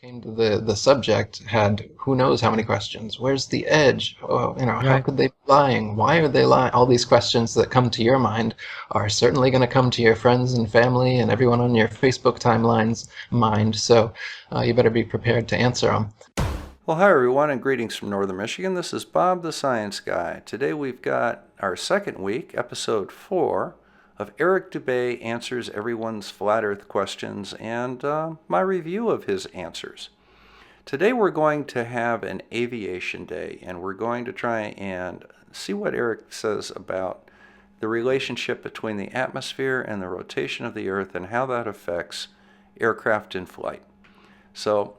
came to the subject had who knows how many questions. Where's the edge? Oh, how Right. could they be lying? Why are they lying? All these questions that come to your mind are certainly going to come to your friends and family and everyone on your Facebook timeline's mind. So you better be prepared to answer them. Well, hi everyone, and greetings from Northern Michigan. This is Bob the Science Guy. Today we've got our second week, episode 4 of Eric Dubay Answers Everyone's Flat Earth Questions and my review of his answers. Today we're going to have an aviation day, and we're going to try and see what Eric says about the relationship between the atmosphere and the rotation of the Earth and how that affects aircraft in flight. So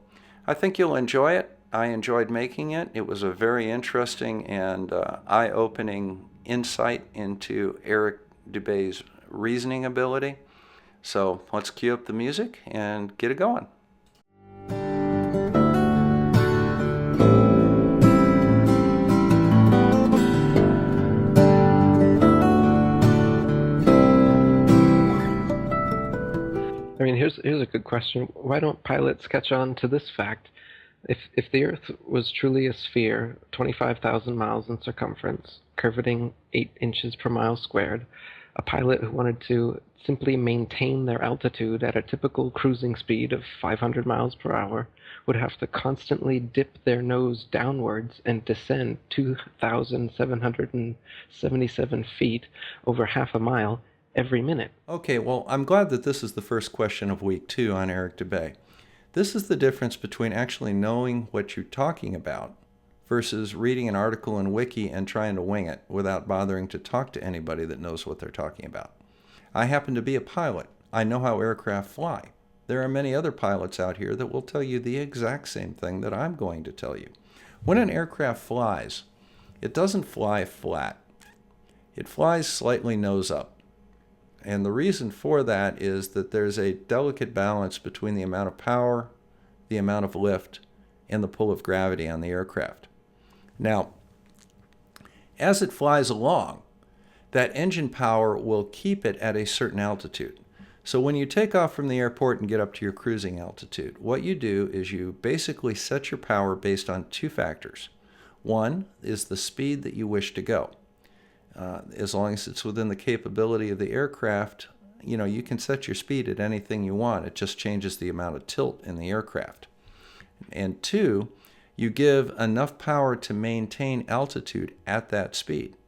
I think you'll enjoy it. I enjoyed making it. It was a very interesting and eye-opening insight into Eric Dubay's reasoning ability. So let's cue up the music and get it going. I mean, here's a good question. Why don't pilots catch on to this fact? If the Earth was truly a sphere, 25,000 miles in circumference, curvating 8 inches per mile squared, a pilot who wanted to simply maintain their altitude at a typical cruising speed of 500 miles per hour would have to constantly dip their nose downwards and descend 2,777 feet over half a mile every minute. Okay, well, I'm glad that this is the first question of week 2 on Eric Dubay. This is the difference between actually knowing what you're talking about versus reading an article in Wiki and trying to wing it without bothering to talk to anybody that knows what they're talking about. I happen to be a pilot. I know how aircraft fly. There are many other pilots out here that will tell you the exact same thing that I'm going to tell you. When an aircraft flies, it doesn't fly flat. It flies slightly nose up. And the reason for that is that there's a delicate balance between the amount of power, the amount of lift, and the pull of gravity on the aircraft. Now, as it flies along, that engine power will keep it at a certain altitude. So when you take off from the airport and get up to your cruising altitude, what you do is you basically set your power based on 2 factors. One is the speed that you wish to go. As long as it's within the capability of the aircraft, you can set your speed at anything you want. It just changes the amount of tilt in the aircraft. And 2, you give enough power to maintain altitude at that speed.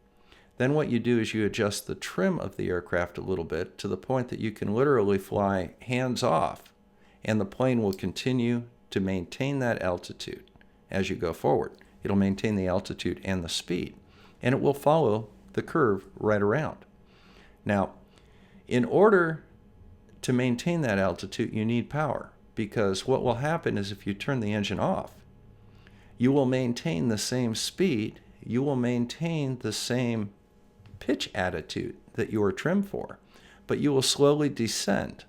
Then what you do is you adjust the trim of the aircraft a little bit to the point that you can literally fly hands off, and the plane will continue to maintain that altitude as you go forward. It'll maintain the altitude and the speed, and it will follow the curve right around. Now, in order to maintain that altitude, you need power, because what will happen is if you turn the engine off, you will maintain the same speed, you will maintain the same pitch attitude that you were trimmed for, but you will slowly descend.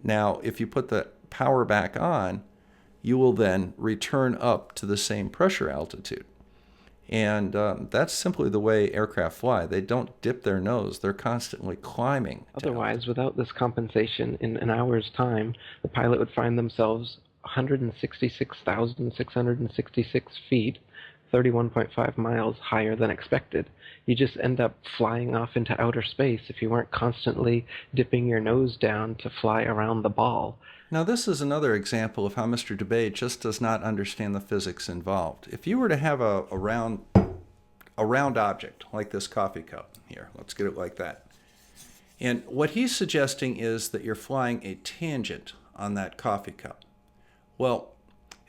Now, if you put the power back on, you will then return up to the same pressure altitude. And that's simply the way aircraft fly. They don't dip their nose. They're constantly climbing down. Otherwise, without this compensation, in an hour's time, the pilot would find themselves 166,666 feet, 31.5 miles higher than expected. You just end up flying off into outer space if you weren't constantly dipping your nose down to fly around the ball. Now, this is another example of how Mr. Dubay just does not understand the physics involved. If you were to have a round object like this coffee cup here, let's get it like that. And what he's suggesting is that you're flying a tangent on that coffee cup. Well,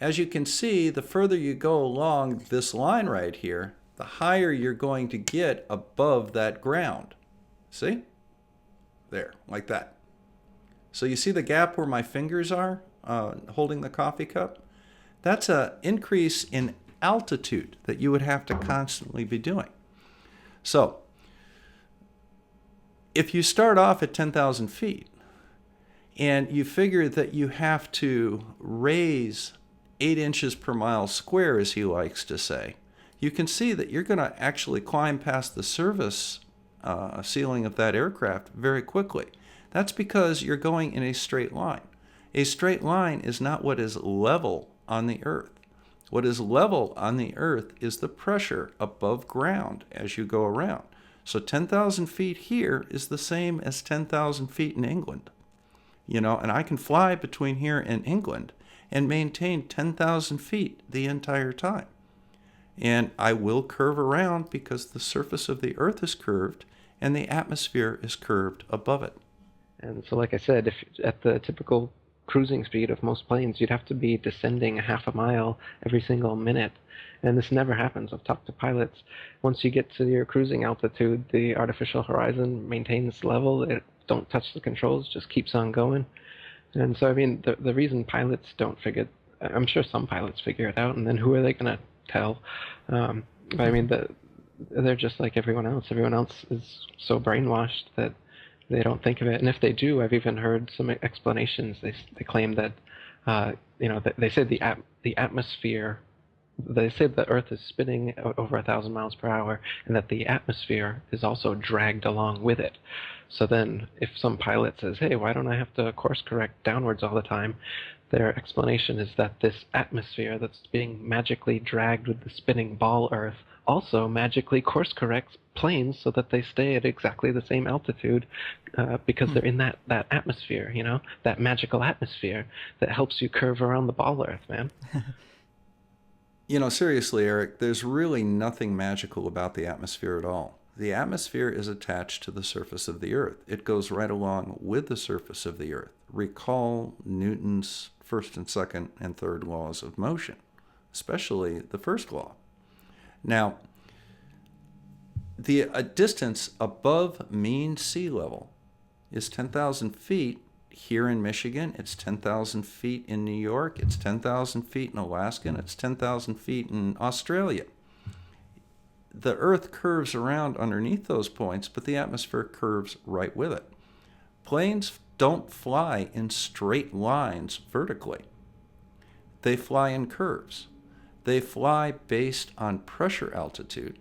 as you can see, the further you go along this line right here, the higher you're going to get above that ground. See? There, like that. So you see the gap where my fingers are holding the coffee cup? That's an increase in altitude that you would have to constantly be doing. So if you start off at 10,000 feet and you figure that you have to raise 8 inches per mile square, as he likes to say, you can see that you're going to actually climb past the service ceiling of that aircraft very quickly. That's because you're going in a straight line. A straight line is not what is level on the earth. What is level on the earth is the pressure above ground as you go around. So 10,000 feet here is the same as 10,000 feet in England. And I can fly between here and England and maintain 10,000 feet the entire time. And I will curve around because the surface of the earth is curved and the atmosphere is curved above it. And so, like I said, if at the typical cruising speed of most planes, you'd have to be descending a half a mile every single minute. And this never happens. I've talked to pilots. Once you get to your cruising altitude, the artificial horizon maintains level. It don't touch the controls, just keeps on going. And so, I mean, the reason pilots don't figure, I'm sure some pilots figure it out, and then who are they going to tell? But I mean, they're just like everyone else. Everyone else is so brainwashed that they don't think of it. And if they do, I've even heard some explanations. They claim that, they say the atmosphere. They say the Earth is spinning over 1,000 miles per hour, and that the atmosphere is also dragged along with it. So then, if some pilot says, "Hey, why don't I have to course correct downwards all the time?" Their explanation is that this atmosphere that's being magically dragged with the spinning ball Earth also magically course corrects planes so that they stay at exactly the same altitude because they're in that atmosphere, that magical atmosphere that helps you curve around the ball Earth, man. Seriously, Eric, there's really nothing magical about the atmosphere at all. The atmosphere is attached to the surface of the Earth. It goes right along with the surface of the Earth. Recall Newton's first and second and third laws of motion, especially the first law. Now, the distance above mean sea level is 10,000 feet. Here in Michigan, it's 10,000 feet in New York, it's 10,000 feet in Alaska, and it's 10,000 feet in Australia. The Earth curves around underneath those points, but the atmosphere curves right with it. Planes don't fly in straight lines vertically. They fly in curves. They fly based on pressure altitude,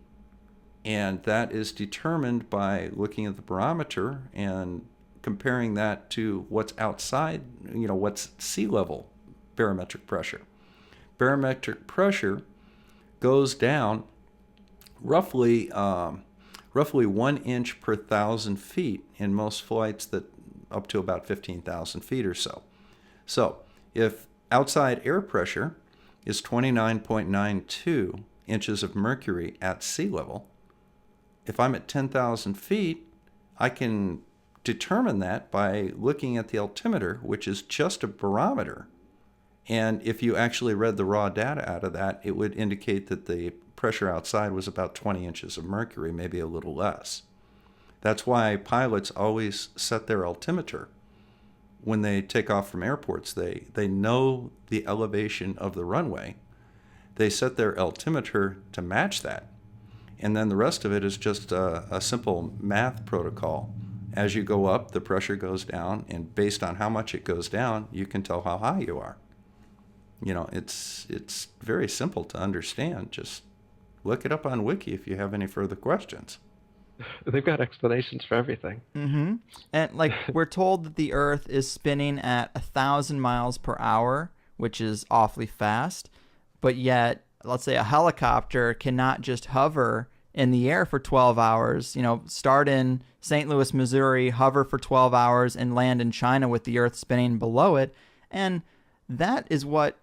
and that is determined by looking at the barometer and comparing that to what's outside, what's sea level barometric pressure. Barometric pressure goes down roughly 1 inch per 1,000 feet in most flights that up to about 15,000 feet or so. So if outside air pressure is 29.92 inches of mercury at sea level, if I'm at 10,000 feet, I can determine that by looking at the altimeter, which is just a barometer. And if you actually read the raw data out of that, it would indicate that the pressure outside was about 20 inches of mercury, maybe a little less. That's why pilots always set their altimeter when they take off from airports. They know the elevation of the runway. They set their altimeter to match that. And then the rest of it is just a simple math protocol. As you go up, the pressure goes down, and based on how much it goes down, you can tell how high you are. It's very simple to understand. Just look it up on Wiki if you have any further questions. They've got explanations for everything. Mm-hmm. And we're told that the Earth is spinning at 1,000 miles per hour, which is awfully fast. But yet, let's say a helicopter cannot just hover in the air for 12 hours, start in St. Louis, Missouri, hover for 12 hours, and land in China with the Earth spinning below it. And that is what,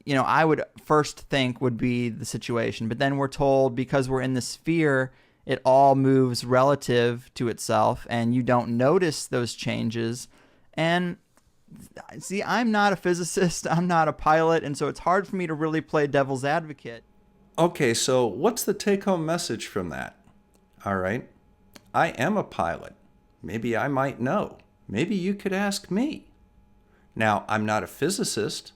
I would first think would be the situation. But then we're told because we're in the sphere, it all moves relative to itself, and you don't notice those changes. And see, I'm not a physicist, I'm not a pilot, and so it's hard for me to really play devil's advocate. Okay, so what's the take-home message from that? All right, I am a pilot. Maybe I might know. Maybe you could ask me. Now, I'm not a physicist,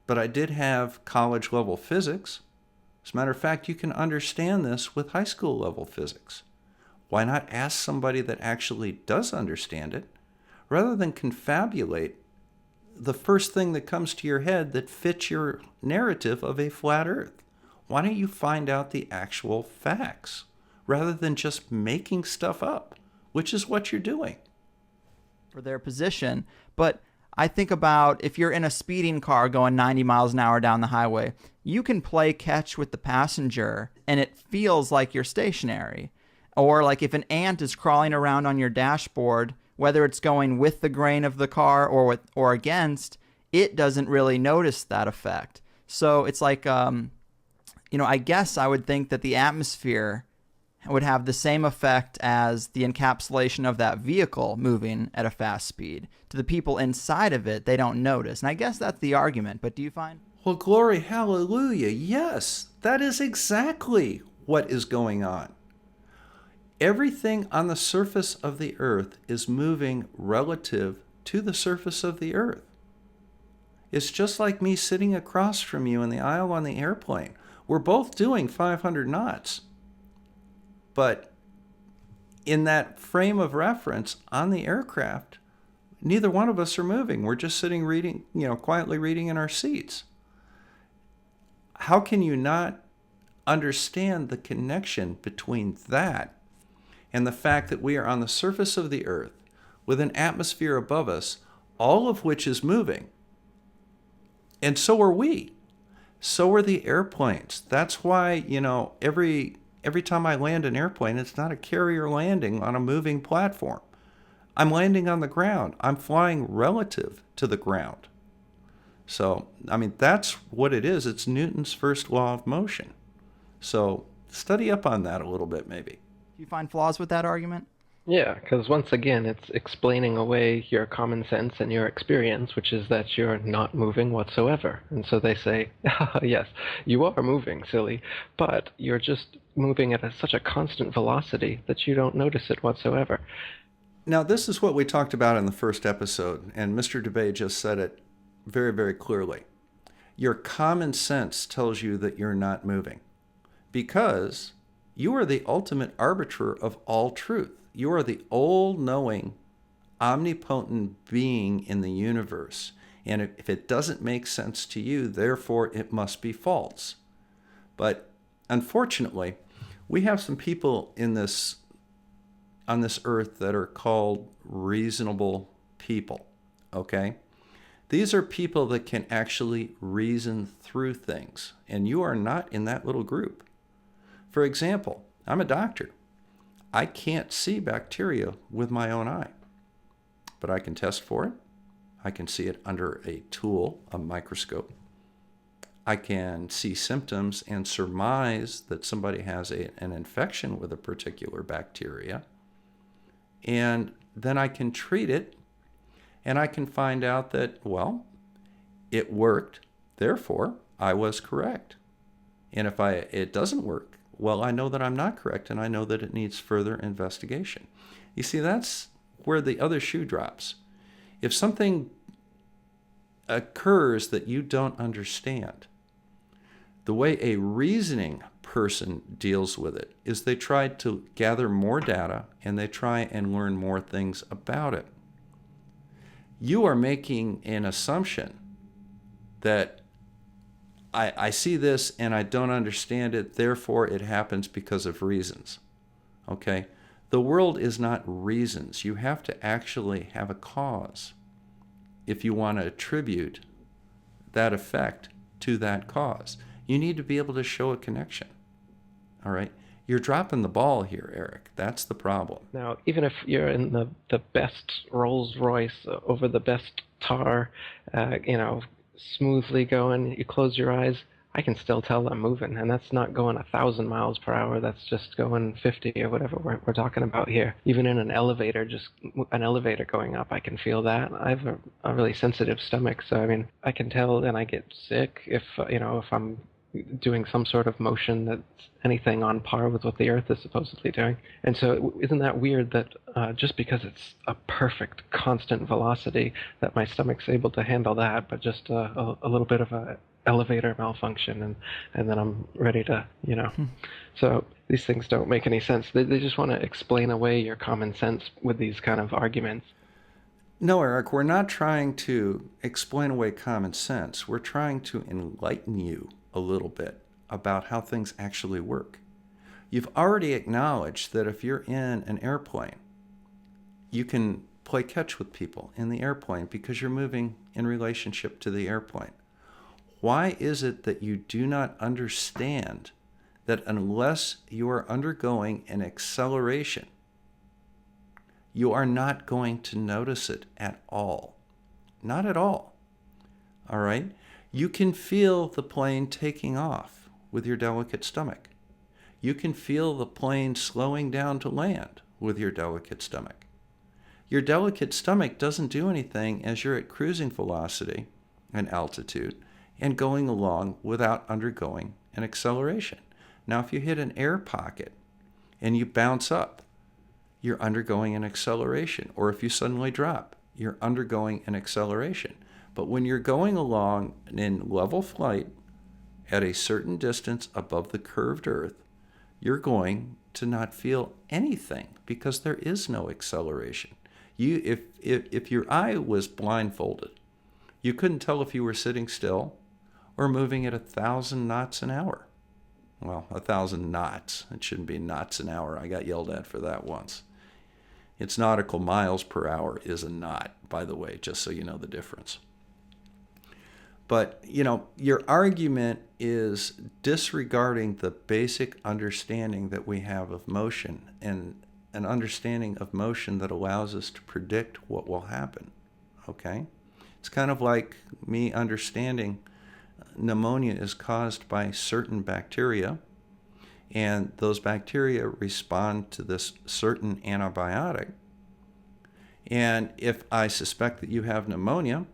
but I did have college-level physics. As a matter of fact, you can understand this with high school-level physics. Why not ask somebody that actually does understand it, rather than confabulate the first thing that comes to your head that fits your narrative of a flat Earth? Why don't you find out the actual facts rather than just making stuff up, which is what you're doing? For their position. But I think about if you're in a speeding car going 90 miles an hour down the highway, you can play catch with the passenger and it feels like you're stationary. Or like if an ant is crawling around on your dashboard, whether it's going with the grain of the car or against, it doesn't really notice that effect. So it's like, I guess I would think that the atmosphere would have the same effect as the encapsulation of that vehicle moving at a fast speed. To the people inside of it, they don't notice. And I guess that's the argument, but do you find? Well, glory, hallelujah. Yes, that is exactly what is going on. Everything on the surface of the earth is moving relative to the surface of the earth. It's just like me sitting across from you in the aisle on the airplane. We're both doing 500 knots. But in that frame of reference on the aircraft, neither one of us are moving. We're just sitting reading, quietly reading in our seats. How can you not understand the connection between that and the fact that we are on the surface of the earth with an atmosphere above us, all of which is moving? And so are we. So are the airplanes. That's why, every time I land an airplane, it's not a carrier landing on a moving platform. I'm landing on the ground. I'm flying relative to the ground. So, that's what it is. It's Newton's first law of motion. So, study up on that a little bit, maybe. Do you find flaws with that argument? Yeah, because once again, it's explaining away your common sense and your experience, which is that you're not moving whatsoever. And so they say, yes, you are moving, silly, but you're just moving at such a constant velocity that you don't notice it whatsoever. Now, this is what we talked about in the first episode, and Mr. DeBay just said it very, very clearly. Your common sense tells you that you're not moving because you are the ultimate arbiter of all truth. You are the all-knowing, omnipotent being in the universe. And if it doesn't make sense to you, therefore it must be false. But unfortunately, we have some people on this earth that are called reasonable people, okay? These are people that can actually reason through things, and you are not in that little group. For example, I'm a doctor. I can't see bacteria with my own eye, but I can test for it. I can see it under a tool, a microscope. I can see symptoms and surmise that somebody has an infection with a particular bacteria. And then I can treat it, and I can find out that, well, it worked, therefore I was correct. And if it doesn't work, well, I know that I'm not correct, and I know that it needs further investigation. You see, that's where the other shoe drops. If something occurs that you don't understand, the way a reasoning person deals with it is they try to gather more data and they try and learn more things about it. You are making an assumption that I see this and I don't understand it, therefore it happens because of reasons. Okay? The world is not reasons. You have to actually have a cause if you want to attribute that effect to that cause. You need to be able to show a connection. All right? You're dropping the ball here, Eric. That's the problem. Now, even if you're in the best Rolls Royce over the best tar, smoothly going, you close your eyes, I can still tell I'm moving, and that's not going 1,000 miles per hour. That's just going 50 or whatever we're talking about here. Even in an elevator, just an elevator going up, I can feel that. I have a really sensitive stomach, so I can tell, and I get sick if I'm doing some sort of motion that's anything on par with what the Earth is supposedly doing. And so isn't that weird that just because it's a perfect constant velocity that my stomach's able to handle that, but just a little bit of a elevator malfunction and then I'm ready to, So these things don't make any sense. They just want to explain away your common sense with these kind of arguments. No, Eric, we're not trying to explain away common sense. We're trying to enlighten you a little bit about how things actually work. You've already acknowledged that if you're in an airplane, you can play catch with people in the airplane because you're moving in relationship to the airplane. Why is it that you do not understand that unless you are undergoing an acceleration, you are not going to notice it at all? Not at all. All right? You can feel the plane taking off with your delicate stomach. You can feel the plane slowing down to land with your delicate stomach. Your delicate stomach doesn't do anything as you're at cruising velocity and altitude and going along without undergoing an acceleration. Now, if you hit an air pocket and you bounce up, you're undergoing an acceleration. Or if you suddenly drop, you're undergoing an acceleration. But when you're going along in level flight at a certain distance above the curved Earth, you're going to not feel anything because there is no acceleration. If your eye was blindfolded, you couldn't tell if you were sitting still or moving at 1,000 knots an hour. Well, 1,000 knots. It shouldn't be knots an hour. I got yelled at for that once. It's nautical miles per hour is a knot, by the way, just so you know the difference. But, your argument is disregarding the basic understanding that we have of motion and an understanding of motion that allows us to predict what will happen, okay? It's kind of like me understanding pneumonia is caused by certain bacteria, and those bacteria respond to this certain antibiotic. And if I suspect that you have pneumonia,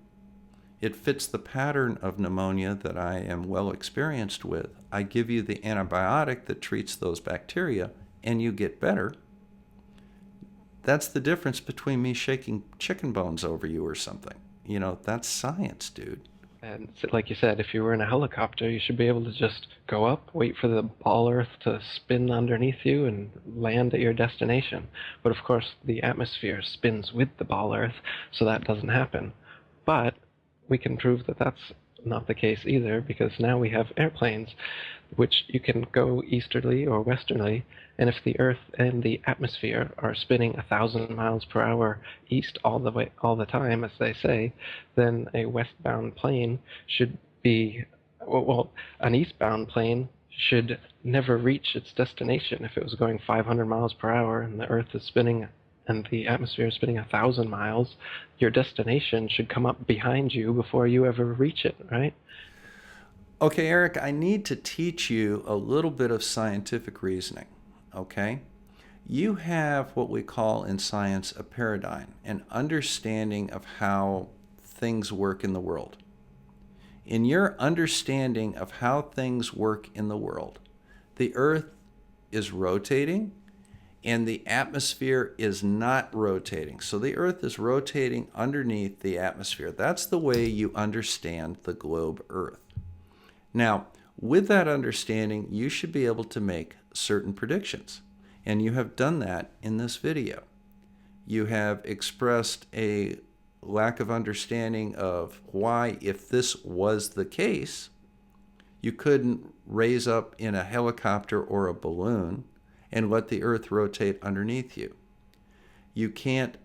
it fits the pattern of pneumonia that I am well experienced with. I give you the antibiotic that treats those bacteria, and you get better. That's the difference between me shaking chicken bones over you or something. That's science, dude. And like you said, if you were in a helicopter, you should be able to just go up, wait for the ball earth to spin underneath you, and land at your destination. But of course, the atmosphere spins with the ball earth, so that doesn't happen. But we can prove that that's not the case either, because now we have airplanes which you can go easterly or westerly, and if the Earth and the atmosphere are spinning 1,000 miles per hour east all the time, as they say, then a westbound plane should be, well, an eastbound plane should never reach its destination. If it was going 500 miles per hour and the Earth is spinning and the atmosphere is spinning 1,000 miles, your destination should come up behind you before you ever reach it, right? Okay, Eric, I need to teach you a little bit of scientific reasoning, okay? You have what we call in science a paradigm, an understanding of how things work in the world. In your understanding of how things work in the world, the Earth is rotating and the atmosphere is not rotating. So the Earth is rotating underneath the atmosphere. That's the way you understand the globe Earth. Now, with that understanding, you should be able to make certain predictions. And you have done that in this video. You have expressed a lack of understanding of why, if this was the case, you couldn't raise up in a helicopter or a balloon and let the Earth rotate underneath you. You can't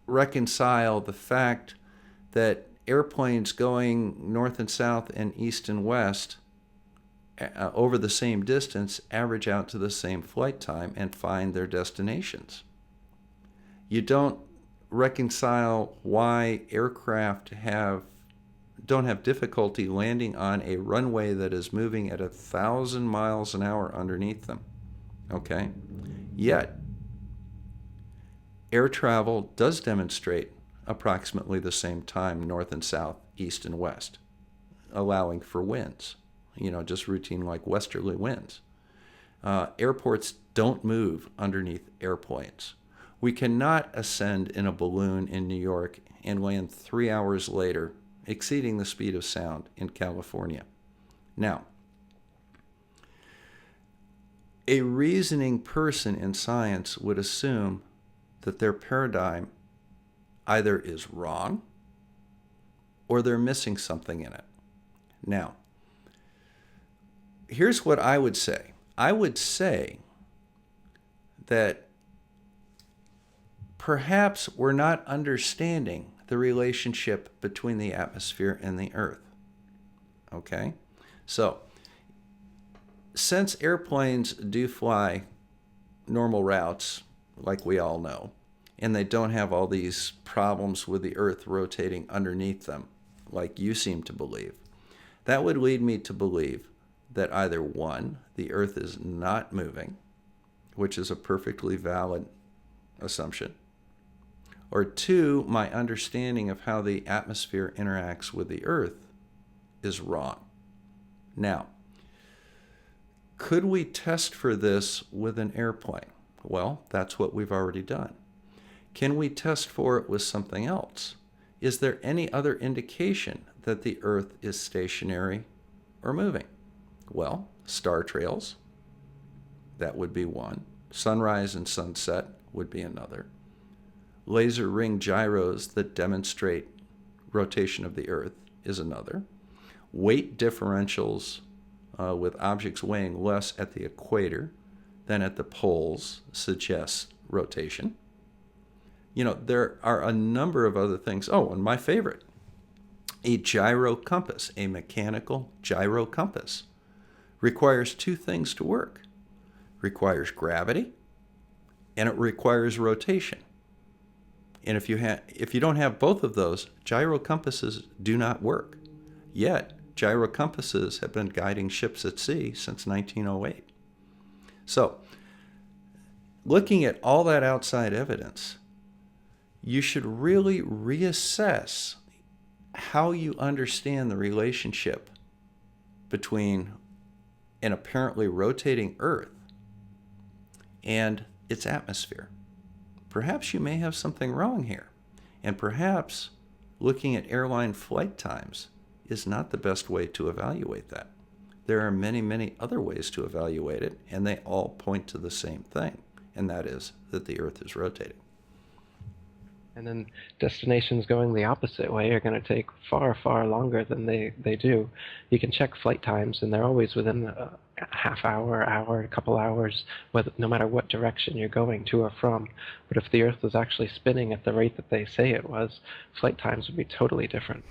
reconcile the fact that airplanes going north and south and east and west over the same distance average out to the same flight time and find their destinations. You don't reconcile why aircraft don't have difficulty landing on a runway that is moving at 1,000 miles an hour underneath them. Okay? Yet, air travel does demonstrate approximately the same time north and south, east and west, allowing for winds, just routine like westerly winds. Airports don't move underneath airplanes. We cannot ascend in a balloon in New York and land 3 hours later, exceeding the speed of sound in California. Now, a reasoning person in science would assume that their paradigm either is wrong or they're missing something in it. Now, here's what I would say. I would say that perhaps we're not understanding the relationship between the atmosphere and the Earth. Okay? So, since airplanes do fly normal routes, like we all know, and they don't have all these problems with the Earth rotating underneath them, like you seem to believe, that would lead me to believe that either one, the Earth is not moving, which is a perfectly valid assumption, or two, my understanding of how the atmosphere interacts with the Earth is wrong. Now, could we test for this with an airplane? Well, that's what we've already done. Can we test for it with something else? Is there any other indication that the Earth is stationary or moving? Well, star trails, that would be one. Sunrise and sunset would be another. Laser ring gyros that demonstrate rotation of the Earth is another. Weight differentials with objects weighing less at the equator than at the poles suggests rotation. You know, there are a number of other things. Oh, and my favorite, a gyro compass, a mechanical gyro compass, requires two things to work. Requires gravity, and it requires rotation. And if you don't have both of those, gyro compasses do not work. Yet, gyro compasses have been guiding ships at sea since 1908. So, looking at all that outside evidence, you should really reassess how you understand the relationship between an apparently rotating Earth and its atmosphere. Perhaps you may have something wrong here, and perhaps looking at airline flight times is not the best way to evaluate that. There are many, many other ways to evaluate it, and they all point to the same thing, and that is that the Earth is rotating. And then destinations going the opposite way are going to take far, far longer than they do. You can check flight times, and they're always within a half hour, a couple hours, no matter what direction you're going to or from. But if the Earth was actually spinning at the rate that they say it was, flight times would be totally different.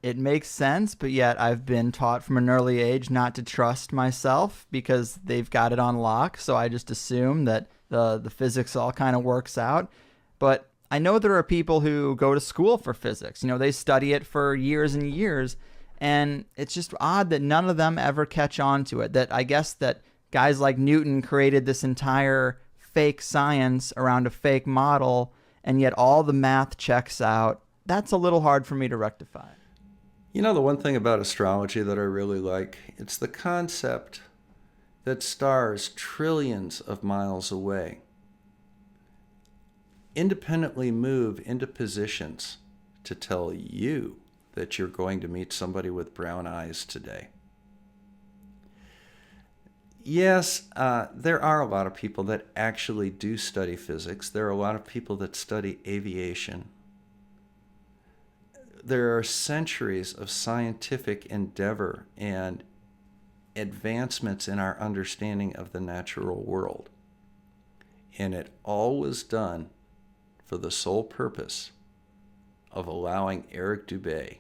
It makes sense, but yet I've been taught from an early age not to trust myself because they've got it on lock, so I just assume that the physics all kind of works out. But I know there are people who go to school for physics. You know, they study it for years and years, and it's just odd that none of them ever catch on to it. That I guess that guys like Newton created this entire fake science around a fake model, and yet all the math checks out. That's a little hard for me to rectify. You know, the one thing about astrology that I really like, it's the concept that stars trillions of miles away independently move into positions to tell you that you're going to meet somebody with brown eyes today. Yes, there are a lot of people that actually do study physics. There are a lot of people that study aviation. There are centuries of scientific endeavor and advancements in our understanding of the natural world. And it all was done for the sole purpose of allowing Eric Dubay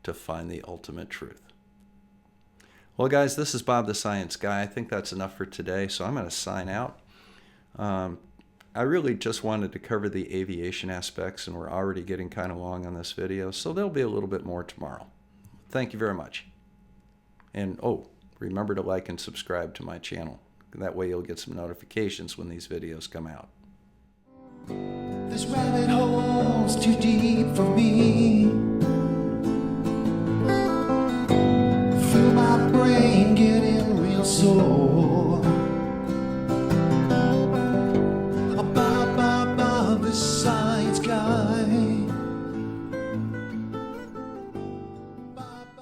to find the ultimate truth. Well, guys, this is Bob the Science Guy. I think that's enough for today, so I'm going to sign out. I really just wanted to cover the aviation aspects, and we're already getting kind of long on this video, so there'll be a little bit more tomorrow. Thank you very much. And, remember to like and subscribe to my channel. That way you'll get some notifications when these videos come out. This rabbit hole's too deep for me. Feel my brain getting real sore.